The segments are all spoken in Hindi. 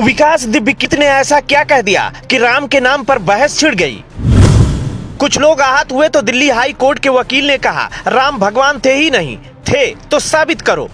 विकास दिव्यकीर्ति ने ऐसा क्या कह दिया कि राम के नाम पर बहस छिड़ गई। कुछ लोग आहत हुए तो दिल्ली हाई कोर्ट के वकील ने कहा राम भगवान थे ही नहीं, थे तो साबित करो।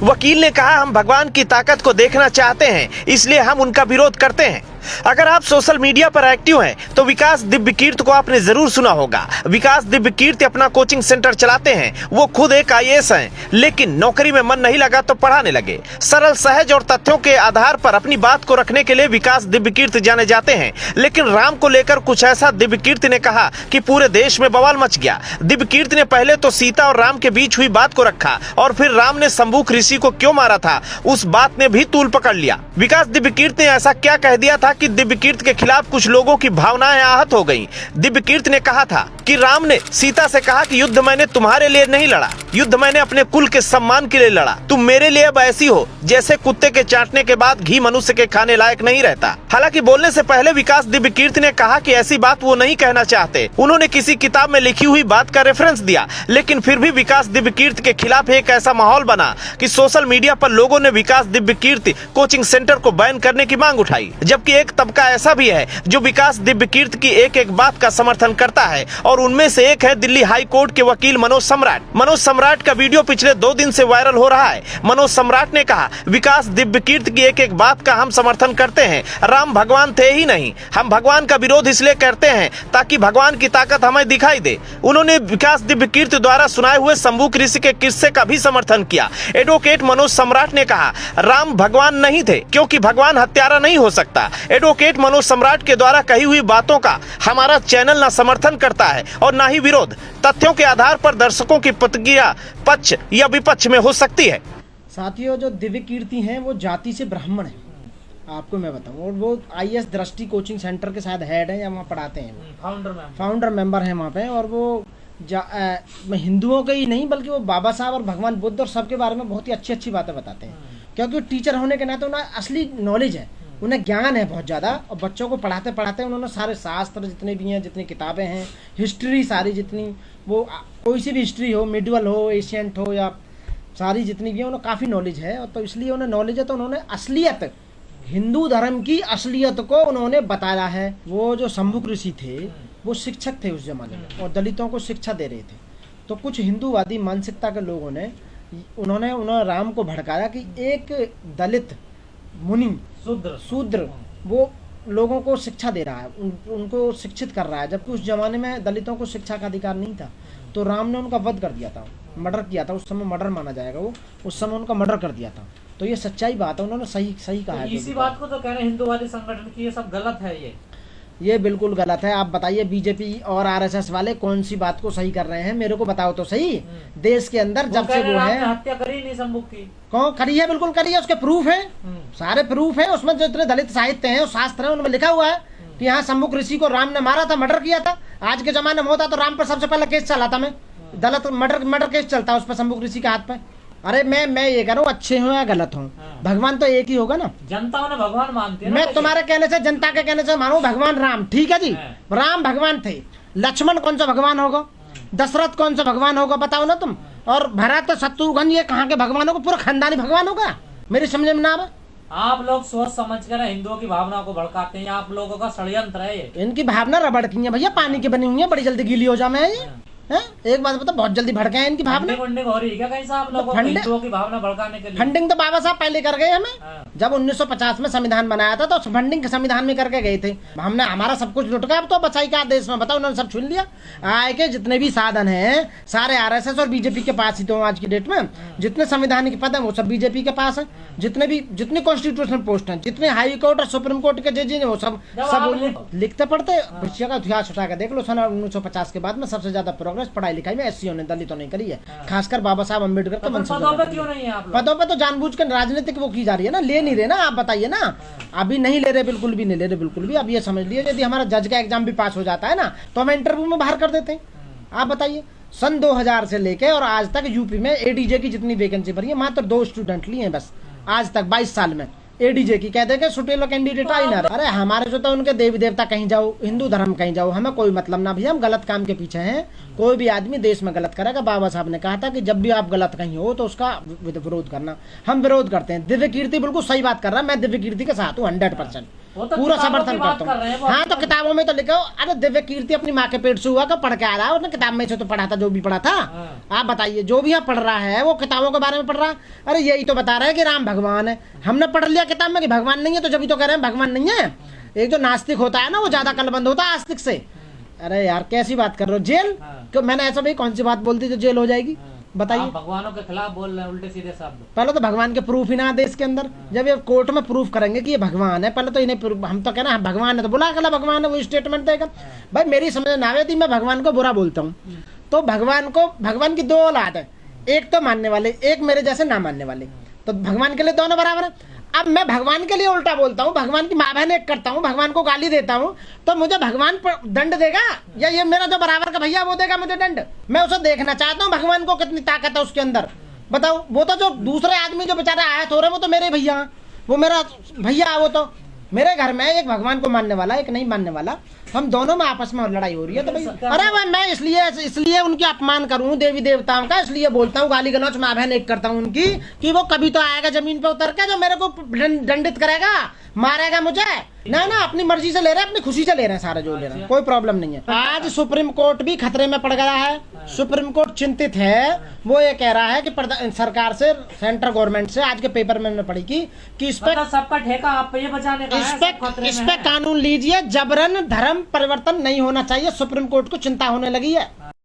वकील ने कहा हम भगवान की ताकत को देखना चाहते हैं, इसलिए हम उनका विरोध करते हैं। अगर आप सोशल मीडिया पर एक्टिव हैं तो विकास दिव्यकीर्ति को आपने जरूर सुना होगा। विकास दिव्यकीर्ति अपना कोचिंग सेंटर चलाते हैं। वो खुद एक आईएएस हैं, लेकिन नौकरी में मन नहीं लगा तो पढ़ाने लगे। सरल, सहज और तथ्यों के आधार पर अपनी बात को रखने के लिए विकास दिव्यकीर्ति जाने जाते हैं। लेकिन राम को लेकर कुछ ऐसा दिव्यकीर्ति ने कहा कि पूरे देश में बवाल मच गया। दिव्यकीर्ति ने पहले तो सीता और राम के बीच हुई बात को रखा और फिर राम ने शंभुक ऋषि को क्यों मारा था उस बात ने भी तूल पकड़ लिया। विकास दिव्यकीर्ति ने ऐसा क्या कह दिया था कि दिव्यकीर्ति के खिलाफ कुछ लोगों की भावनाएं आहत हो गईं। दिव्यकीर्ति ने कहा था कि राम ने सीता से कहा कि युद्ध मैंने तुम्हारे लिए नहीं लड़ा, युद्ध मैंने अपने कुल के सम्मान के लिए लड़ा। तुम मेरे लिए अब ऐसी हो जैसे कुत्ते के चाटने के बाद घी मनुष्य के खाने लायक नहीं रहता। हालांकि बोलने से पहले विकास दिव्यकीर्ति ने कहा कि ऐसी बात वो नहीं कहना चाहते। उन्होंने किसी किताब में लिखी हुई बात का रेफरेंस दिया, लेकिन फिर भी विकास दिव्यकीर्ति के खिलाफ एक ऐसा माहौल बना कि सोशल मीडिया पर लोगों ने विकास दिव्यकीर्ति कोचिंग सेंटर को बैन करने की मांग उठाई। जबकि एक तबका ऐसा भी है जो विकास दिव्यकीर्ति की एक एक बात का समर्थन करता है और उनमें से एक है दिल्ली हाई कोर्ट के वकील मनोज सम्राट। मनोज सम्राट का वीडियो पिछले 2 दिन से वायरल हो रहा है। मनोज सम्राट ने कहा विकास दिव्यकीर्ति की एक एक बात का हम समर्थन करते हैं। राम भगवान थे ही नहीं, हम भगवान का विरोध इसलिए करते हैं ताकि भगवान की ताकत हमें दिखाई दे। उन्होंने विकास दिव्यकीर्ति द्वारा सुनाए हुए शंभुक ऋषि के किस्से का भी समर्थन किया। एडवोकेट मनोज सम्राट ने कहा राम भगवान नहीं थे क्योंकि भगवान हत्यारा नहीं हो सकता। एडवोकेट मनोज सम्राट के द्वारा कही हुई बातों का हमारा चैनल न समर्थन करता है और न ही विरोध। तथ्यों के आधार पर दर्शकों की प्रतिक्रिया पक्ष या विपक्ष में हो सकती है। साथियों, जो दिव्यकीर्ति हैं वो जाति से ब्राह्मण हैं, आपको मैं बताऊं। और वो आईएएस दृष्टि कोचिंग सेंटर के शायद हेड हैं या वहाँ पढ़ाते हैं, फाउंडर मेंबर हैं वहाँ पे। और वो हिंदुओं के ही नहीं बल्कि वो बाबा साहब और भगवान बुद्ध और सबके बारे में बहुत ही अच्छी अच्छी बातें बताते हैं, क्योंकि टीचर होने के नाते उन्हें असली नॉलेज है, उन्हें ज्ञान है बहुत ज़्यादा। और बच्चों को पढ़ाते पढ़ाते उन्होंने सारे शास्त्र जितने भी हैं, जितनी किताबें हैं, हिस्ट्री सारी जितनी, वो कोई सी भी हिस्ट्री हो, मिडिवल हो, एशियंट हो, या सारी जितनी भी है उन्हें काफ़ी नॉलेज है। और तो इसलिए उन्हें नॉलेज है तो उन्होंने असलियत, हिंदू धर्म की असलियत को उन्होंने बताया है। वो जो शंभुक ऋषि थे वो शिक्षक थे उस जमाने में और दलितों को शिक्षा दे रहे थे। तो कुछ हिंदूवादी मानसिकता के लोगों ने उन्होंने राम को भड़काया कि एक दलित मुनि शूद्र वो लोगों को शिक्षा दे रहा है, उनको शिक्षित कर रहा है, जबकि उस जमाने में दलितों को शिक्षा का अधिकार नहीं था। तो राम ने उनका वध कर दिया था, मर्डर किया था। उस समय मर्डर माना जाएगा, वो उस समय उनका मर्डर कर दिया था। तो ये सच्चाई बात है, उन्होंने सही कहा है। इसी बात को तो कह रहे हैं हिंदूवादी संगठन की ये सब गलत है। ये बिल्कुल गलत है। आप बताइए बीजेपी और आरएसएस वाले कौन सी बात को सही कर रहे हैं, मेरे को बताओ तो सही। देश के अंदर जब से वो है, हत्या करी नहीं शंभुक की, कौन करी है? बिल्कुल करी है, उसके प्रूफ है, सारे प्रूफ है। उसमें जो इतने दलित साहित्य हैं, शास्त्र है, उनमें लिखा हुआ है कि यहाँ शंभुक ऋषि को राम ने मारा था, मर्डर किया था। आज के जमाने में होता तो राम पर सबसे पहले केस चला था, मैं दलित मर्डर केस चलता उस पर शंभुक ऋषि के हाथ पे। अरे मैं ये कह रहा हूँ, अच्छे हो या गलत हो, भगवान तो एक ही होगा ना। जनता उन्हें भगवान मानती है। मैं तुम्हारे कहने से, जनता के कहने से मानो भगवान राम, ठीक है जी, राम भगवान थे। लक्ष्मण कौन सा भगवान होगा? दशरथ कौन सा भगवान होगा? बताओ ना तुम। और भरत शत्रुघ्न ये कहाँ के भगवान होगा? पूरा खानदानी भगवान होगा? मेरी समझ में ना आवे। आप लोग सोच समझ कर हिंदुओं की भावना को भड़काते हैं। आप लोगों का षड्यंत्र है ये। इनकी भावना रबड़ की है भैया, पानी की बनी हुई है, बड़ी जल्दी गीली हो जाए। ये एक बात बता, बहुत जल्दी भड़के हैं इनकी भावना। फंडिंग हो रही है क्या कहीं साहब लोगों को हिंदुओं की भावना भड़काने के लिए? फंडिंग तो बाबा साहब पहले कर गए हमें। जब 1950 में संविधान बनाया था तो फंडिंग संविधान में करके गए थे। हमने हमारा सब कुछ लुट गया, अब तो बचाई क्या देश में? बताओ, उन्होंने सब छीन लिया। आय के जितने भी साधन हैं सारे आरएसएस और बीजेपी के पास ही। तो आज की डेट में जितने संवैधानिक पद है वो सब बीजेपी के पास है। जितने कॉन्स्टिट्यूशनल पोस्ट हैं, जितने हाई कोर्ट और सुप्रीम कोर्ट के जज हैं, वो सब लिखते पढ़ते विषय का इतिहास उठा के देख लो। सन 1950 के बाद में सबसे ज्यादा प्रोग्रेस पढ़ाई लिखाई में एससीओ ने, दलितों ने करी है, खासकर बाबा साहब अम्बेडकर के वंशज। पदों पे तो जानबूझ कर राजनीतिक वो की जा रही है ना, ले नहीं रहे ना। आप बताइए ना, अभी नहीं ले रहे, बिल्कुल भी नहीं ले रहे, बिल्कुल भी। अब ये समझ लिए यदि हमारा जज का एग्जाम भी पास हो जाता है ना तो हमें इंटरव्यू में बाहर कर देते हैं। आप बताइए, सन 2000 से लेके और आज तक यूपी में एडीजे की जितनी वैकेंसी भरी है, मात्र 2 स्टूडेंट लिए हैं बस आज तक 22 साल में। एडीजे की, कहते हैं कि सुटेलो कैंडिडेट आई ना। अरे हमारे जो तो उनके देवी देवता कहीं जाओ, हिंदू धर्म कहीं जाओ, हमें कोई मतलब ना भैया, हम गलत काम के पीछे हैं। कोई भी आदमी देश में गलत करेगा, बाबा साहब ने कहा था कि जब भी आप गलत कहीं हो तो उसका विरोध करना, हम विरोध करते हैं। दिव्य कीर्ति बिल्कुल सही बात कर रहा है, मैं दिव्य कीर्ति के साथ हूँ 100%, पूरा समर्थन करता हूँ। हाँ तो किताबों में तो लिखो, अरे दिव्य कीर्ति अपनी माँ के पेट से हुआ का पढ़ के आ रहा है, उसने किताब में से तो पढ़ा था जो भी पढ़ा था। आप बताइए, जो भी यहाँ पढ़ रहा है वो किताबों के बारे में पढ़ रहा है। अरे यही तो बता रहा है कि राम भगवान है, हमने पढ़ लिया किताब में कि भगवान नहीं है, तो जब तो कह रहे हैं भगवान नहीं है। एक जो नास्तिक होता है ना, वो ज्यादा कलबंद होता है आस्तिक से। अरे यार कैसी बात कर रहे हो, जेल क्यों? मैंने ऐसा भाई कौन सी बात बोलती जो जेल हो जाएगी, बताइए। भगवानों के खिलाफ बोल रहे हैं उल्टे सीधे शब्द। पहले तो भगवान के प्रूफ ही ना देश के अंदर, जब ये कोर्ट में प्रूफ करेंगे कि ये भगवान है, पहले तो इन्हें, हम तो कहना भगवान है तो बोला अगला भगवान है, वो स्टेटमेंट देगा। भाई मेरी समझ ना आती, मैं भगवान को बुरा बोलता हूँ, तो भगवान की दो औलाद है, एक तो मानने वाले, एक मेरे जैसे ना मानने वाले, तो भगवान के लिए दोनों बराबर है। अब मैं भगवान के लिए उल्टा बोलता हूँ, भगवान की माँ बहन एक करता हूँ, भगवान को गाली देता हूँ, तो मुझे भगवान दंड देगा या ये मेरा जो बराबर का भैया वो देगा मुझे दंड? मैं उसे देखना चाहता हूँ भगवान को कितनी ताकत है उसके अंदर, बताओ। वो तो जो दूसरे आदमी जो बेचारे आयत हो रहे वो तो मेरे भैया, वो मेरा भैया, वो तो मेरे घर में एक भगवान को मानने वाला, एक नहीं मानने वाला, हम दोनों में आपस में लड़ाई हो रही है। तो भाई अरे भाई मैं इसलिए उनके अपमान करूं देवी देवताओं का, इसलिए बोलता हूँ, गाली गलौच माँ बहन एक करता हूँ उनकी, कि वो कभी तो आएगा जमीन पे उतर के जो मेरे को दंडित करेगा, मारेगा मुझे। ना ना, अपनी मर्जी से ले रहे हैं, अपनी खुशी से ले रहे हैं, सारा जो ले रहे हैं, कोई प्रॉब्लम नहीं है। आज सुप्रीम कोर्ट भी खतरे में पड़ गया है, सुप्रीम कोर्ट चिंतित है। वो ये कह रहा है कि सरकार से, सेंट्रल गवर्नमेंट से, आज के पेपर में पढ़ी कि इस पे सबका ठेका आप पे बचाने का है, इस पे कानून लीजिए, जबरन धर्म परिवर्तन नहीं होना चाहिए। सुप्रीम कोर्ट को चिंता होने लगी है।